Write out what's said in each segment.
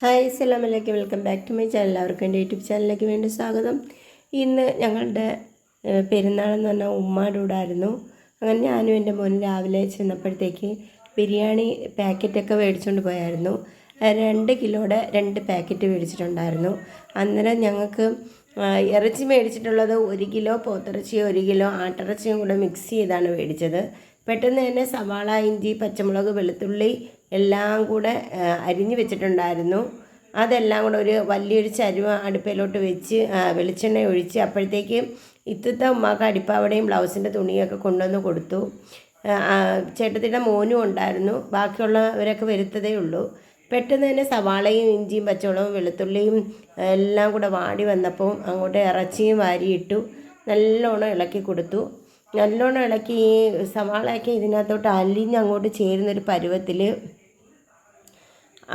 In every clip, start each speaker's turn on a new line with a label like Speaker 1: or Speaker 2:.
Speaker 1: Hi അസ്സലാമലൈക്കും, welcome back to my channel. എല്ലാവർക്കും എൻ്റെ യൂട്യൂബ് ചാനലിലേക്ക് വേണ്ടി സ്വാഗതം. ഇന്ന് ഞങ്ങളുടെ പെരുന്നാളെന്ന് പറഞ്ഞാൽ ഉമ്മാടെ കൂടായിരുന്നു. അങ്ങനെ ഞാനും എൻ്റെ മോനും രാവിലെ ചെന്നപ്പോഴത്തേക്ക് ബിരിയാണി പാക്കറ്റൊക്കെ മേടിച്ചുകൊണ്ട് പോയായിരുന്നു. 2 കിലോയുടെ 2 പാക്കറ്റ് മേടിച്ചിട്ടുണ്ടായിരുന്നു. അന്നേരം ഞങ്ങൾക്ക് ഇറച്ചി മേടിച്ചിട്ടുള്ളത് 1 കിലോ പോത്തിറച്ചിയും 1 കിലോ ആട്ടിറച്ചിയും കൂടെ മിക്സ് ചെയ്താണ് മേടിച്ചത്. പെട്ടെന്ന് തന്നെ സവാള, ഇഞ്ചി, പച്ചമുളക്, വെളുത്തുള്ളി എല്ലാം കൂടെ അരിഞ്ഞ് വെച്ചിട്ടുണ്ടായിരുന്നു. അതെല്ലാം കൂടെ ഒരു വലിയൊരു ചരുവ അടുപ്പിലോട്ട് വെച്ച് വെളിച്ചെണ്ണ ഒഴിച്ച് അപ്പോഴത്തേക്ക് ഇത്തത്തെ ഉമ്മാക്ക് അടിപ്പാവടയും ബ്ലൗസിൻ്റെ തുണിയൊക്കെ കൊണ്ടുവന്ന് കൊടുത്തു. ചേട്ടത്തിയുടെ മോനും ഉണ്ടായിരുന്നു. ബാക്കിയുള്ളവരൊക്കെ വരുത്തതേ ഉള്ളൂ. പെട്ടെന്ന് തന്നെ സവാളയും ഇഞ്ചിയും പച്ചമുളകും വെളുത്തുള്ളിയും എല്ലാം കൂടെ വാടി വന്നപ്പോൾ അങ്ങോട്ട് ഇറച്ചിയും വാരിയിട്ടു. നല്ലോണം ഇളക്കി കൊടുത്തു. നല്ലോണം ഇളക്കി ഈ സവാളയൊക്കെ ഇതിനകത്തോട്ട് അലിഞ്ഞങ്ങോട്ട് ചേരുന്നൊരു പരുവത്തിൽ,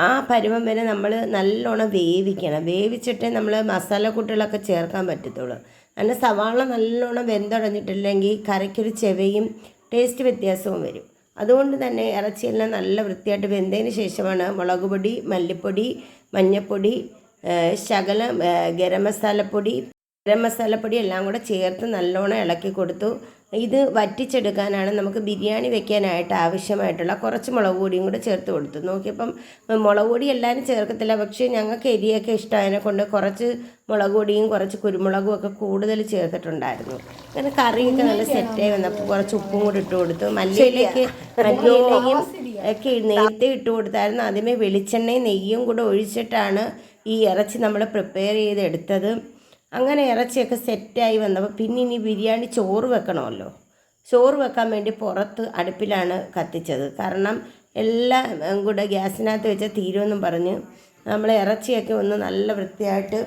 Speaker 1: ആ പരുവം വരെ നമ്മൾ നല്ലോണം വേവിക്കണം. വേവിച്ചിട്ടേ നമ്മൾ മസാലക്കൂട്ടുകളൊക്കെ ചേർക്കാൻ പറ്റത്തുള്ളൂ. അങ്ങനെ സവാള നല്ലോണം വെന്തുടഞ്ഞിട്ടില്ലെങ്കിൽ കറിക്കൊരു ചെവയും ടേസ്റ്റ് വ്യത്യാസവും വരും. അതുകൊണ്ട് തന്നെ ഇറച്ചിയെല്ലാം നല്ല വൃത്തിയായിട്ട് വെന്തതിന് ശേഷമാണ് മുളക് പൊടി, മല്ലിപ്പൊടി, മഞ്ഞൾപ്പൊടി, ശകലം ഗരം മസാലപ്പൊടി എല്ലാം കൂടെ ചേർത്ത് നല്ലോണം ഇളക്കി കൊടുത്തു. ഇത് വറ്റിച്ചെടുക്കാനാണ് നമുക്ക് ബിരിയാണി വെക്കാനായിട്ട് ആവശ്യമായിട്ടുള്ള കുറച്ച് മുളക് പൊടിയും കൂടെ ചേർത്ത് കൊടുത്തു. നോക്കിയപ്പം മുളക് പൊടി എല്ലാവരും ചേർക്കത്തില്ല, പക്ഷേ ഞങ്ങൾക്ക് എരിയൊക്കെ ഇഷ്ടമായതിനെ കൊണ്ട് കുറച്ച് മുളക് പൊടിയും കുറച്ച് കുരുമുളകും ഒക്കെ കൂടുതൽ ചേർത്തിട്ടുണ്ടായിരുന്നു. അങ്ങനെ കറിയൊക്കെ നല്ല സെറ്റായി വന്നപ്പോൾ കുറച്ച് ഉപ്പും കൂടി ഇട്ട് കൊടുത്തു. മല്ലിയിലയും ഒക്കെ നേരത്തെ ഇട്ട് കൊടുത്തായിരുന്നു. ആദ്യമേ വെളിച്ചെണ്ണയും നെയ്യും കൂടെ ഒഴിച്ചിട്ടാണ് ഈ ഇറച്ചി നമ്മൾ പ്രിപ്പയർ ചെയ്തെടുത്തത്. അങ്ങനെ ഇറച്ചിയൊക്കെ സെറ്റായി വന്നപ്പോൾ പിന്നെ ഇനി ബിരിയാണി ചോറ് വെക്കണമല്ലോ. ചോറ് വെക്കാൻ വേണ്ടി പുറത്ത് അടുപ്പിലാണ് കത്തിച്ചത്. കാരണം എല്ലാം കൂടെ ഗ്യാസിനകത്ത് വെച്ചാൽ തീരുമെന്നും പറഞ്ഞ് നമ്മൾ ഇറച്ചിയൊക്കെ ഒന്ന് നല്ല വൃത്തിയായിട്ട്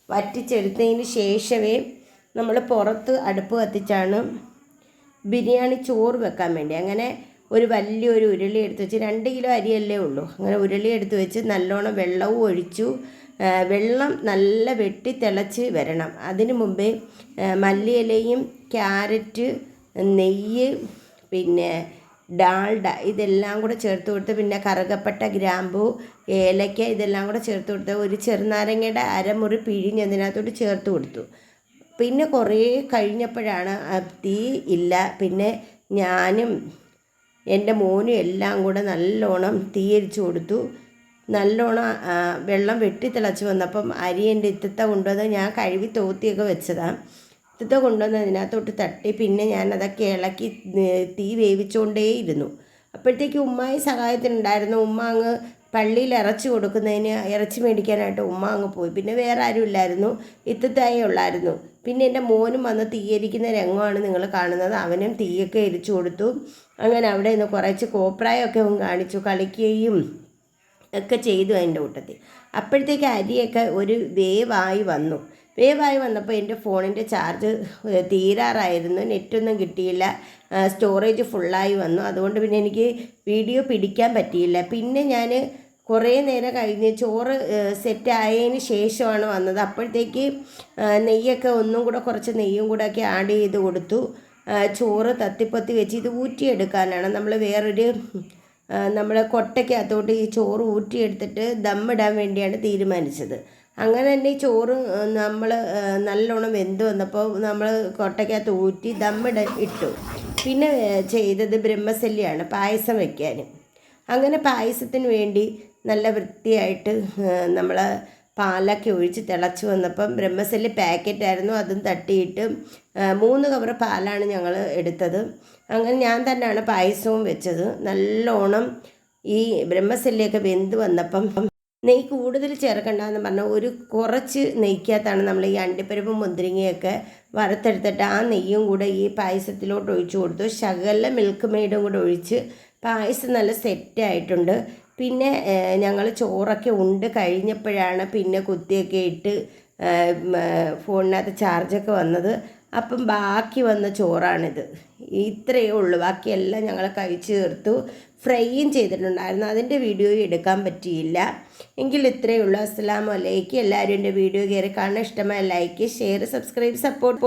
Speaker 1: വറ്റിച്ചെടുത്തതിന് ശേഷമേ നമ്മൾ പുറത്ത് അടുപ്പ് കത്തിച്ചാണ് ബിരിയാണി ചോറ് വെക്കാൻ വേണ്ടി. അങ്ങനെ ഒരു വലിയൊരു ഉരുളി എടുത്ത് വെച്ച് 2 കിലോ അരിയല്ലേ ഉള്ളൂ. അങ്ങനെ ഉരുളി എടുത്ത് വെച്ച് നല്ലോണം വെള്ളവും ഒഴിച്ചു. വെള്ളം നല്ല വെട്ടി തിളച്ച് വരണം. അതിനു മുമ്പേ മല്ലിയിലയും ക്യാരറ്റ്, നെയ്യ്, പിന്നെ ഡാൽഡ ഇതെല്ലാം കൂടെ ചേർത്ത് കൊടുത്ത്, പിന്നെ കറുകപ്പട്ട, ഗ്രാമ്പൂ, ഏലക്ക ഇതെല്ലാം കൂടെ ചേർത്ത് കൊടുത്ത് ഒരു ചെറുനാരങ്ങയുടെ അരമുറി പിഴിഞ്ഞതിനകത്തോട്ട് ചേർത്ത് കൊടുത്തു. പിന്നെ കുറേ കഴിഞ്ഞപ്പോഴാണ് തീ ഇല്ല. പിന്നെ ഞാനും എൻ്റെ മോനും എല്ലാം കൂടെ നല്ലോണം തീയരിച്ചു കൊടുത്തു. നല്ലോണം വെള്ളം വെട്ടി തിളച്ച് വന്നപ്പം അരി എൻ്റെ ഇത്തത്ത കൊണ്ടുവന്ന് ഞാൻ കഴുകി തോത്തിയൊക്കെ വെച്ചതാണ്. ഇത്തത്ത കൊണ്ടുവന്ന് അതിനകത്തോട്ട് തട്ടി പിന്നെ ഞാൻ അതൊക്കെ ഇളക്കി തീ വേവിച്ചുകൊണ്ടേയിരുന്നു. അപ്പോഴത്തേക്ക് ഉമ്മായി സഹായത്തിനുണ്ടായിരുന്നു. ഉമ്മ അങ്ങ് പള്ളിയിൽ ഇറച്ചി മേടിക്കാനായിട്ട് ഉമ്മ അങ്ങ് പോയി. പിന്നെ വേറെ ആരും ഇല്ലായിരുന്നു, ഇത്തത്തായേ ഉള്ളായിരുന്നു. പിന്നെ എൻ്റെ മോനും വന്ന് തീയരിക്കുന്ന രംഗമാണ് നിങ്ങൾ കാണുന്നത്. അവനും തീയൊക്കെ എരിച്ചു കൊടുത്തു. അങ്ങനെ അവിടെ നിന്ന് കുറച്ച് കോപ്രായമൊക്കെ കാണിച്ചു, കളിക്കുകയും ഒക്കെ ചെയ്തു അതിൻ്റെ കൂട്ടത്തിൽ. അപ്പോഴത്തേക്ക് അരിയൊക്കെ ഒരു വേവായി വന്നപ്പോൾ എൻ്റെ ഫോണിൻ്റെ ചാർജ് തീരാറായിരുന്നു. നെറ്റൊന്നും കിട്ടിയില്ല, സ്റ്റോറേജ് ഫുള്ളായി വന്നു. അതുകൊണ്ട് പിന്നെ എനിക്ക് വീഡിയോ പിടിക്കാൻ പറ്റിയില്ല. പിന്നെ ഞാൻ കുറേ നേരം കഴിഞ്ഞ് ചോറ് സെറ്റായതിന് ശേഷമാണ് വന്നത്. അപ്പോഴത്തേക്ക് നെയ്യൊക്കെ ഒന്നും കൂടെ കുറച്ച് നെയ്യും കൂടെ ഒക്കെ ആഡ് ചെയ്ത് കൊടുത്തു. ചോറ് തത്തിപ്പൊത്തി വെച്ച് ഇത് ഊറ്റിയെടുക്കാനാണ്. നമ്മൾ കൊട്ടയ്ക്കകത്തോട്ട് ഈ ചോറ് ഊറ്റിയെടുത്തിട്ട് ദമ്മിടാൻ വേണ്ടിയാണ് തീരുമാനിച്ചത്. അങ്ങനെ തന്നെ ഈ ചോറ് നമ്മൾ നല്ലോണം വെന്ത് വന്നപ്പോൾ നമ്മൾ കൊട്ടയ്ക്കകത്ത് ഊറ്റി ഇട്ടു. പിന്നെ ചെയ്തത് ബ്രഹ്മസല്യാണ്, പായസം വയ്ക്കാൻ. അങ്ങനെ പായസത്തിന് വേണ്ടി നല്ല വൃത്തിയായിട്ട് നമ്മൾ പാലൊക്കെ ഒഴിച്ച് തിളച്ച് വന്നപ്പം ബ്രഹ്മസല്ലി പാക്കറ്റായിരുന്നു, അതും തട്ടിയിട്ട് 3 കവർ പാലാണ് ഞങ്ങൾ എടുത്തത്. അങ്ങനെ ഞാൻ തന്നെയാണ് പായസവും വെച്ചത്. നല്ലോണം ഈ ബ്രഹ്മസല്ലിയൊക്കെ വെന്ത് വന്നപ്പം നെയ്യ് കൂടുതൽ ചേർക്കണ്ടെന്ന് പറഞ്ഞാൽ ഒരു കുറച്ച് നെയ്ക്കകത്താണ് നമ്മൾ ഈ അണ്ടിപ്പരിപ്പും മുന്തിരിങ്ങയൊക്കെ വറുത്തെടുത്തിട്ട് ആ നെയ്യും കൂടെ ഈ പായസത്തിലോട്ട് ഒഴിച്ചു കൊടുത്തു. ശകല മിൽക്ക് മെയ്ഡും കൂടെ ഒഴിച്ച് പായസം നല്ല സെറ്റായിട്ടുണ്ട്. പിന്നെ ഞങ്ങൾ ചോറൊക്കെ ഉണ്ട് കഴിഞ്ഞപ്പോഴാണ് പിന്നെ കുത്തിയൊക്കെ ഇട്ട് ഫോണിനകത്ത് ചാർജൊക്കെ വന്നത്. അപ്പം ബാക്കി വന്ന ചോറാണിത്. ഇത്രയേ ഉള്ളൂ. ബാക്കിയെല്ലാം ഞങ്ങൾ കഴിച്ച് തീർത്തു. ഫ്രൈയും ചെയ്തിട്ടുണ്ടായിരുന്നു, അതിൻ്റെ വീഡിയോ എടുക്കാൻ പറ്റിയില്ല. എങ്കിൽ ഇത്രയേ ഉള്ളൂ. അസ്സലാമു അലൈക്കും. എല്ലാവരും എൻ്റെ വീഡിയോ കയറി കാണാൻ ഇഷ്ടമായ ലൈക്ക്, ഷെയർ, സബ്സ്ക്രൈബ്, സപ്പോർട്ട്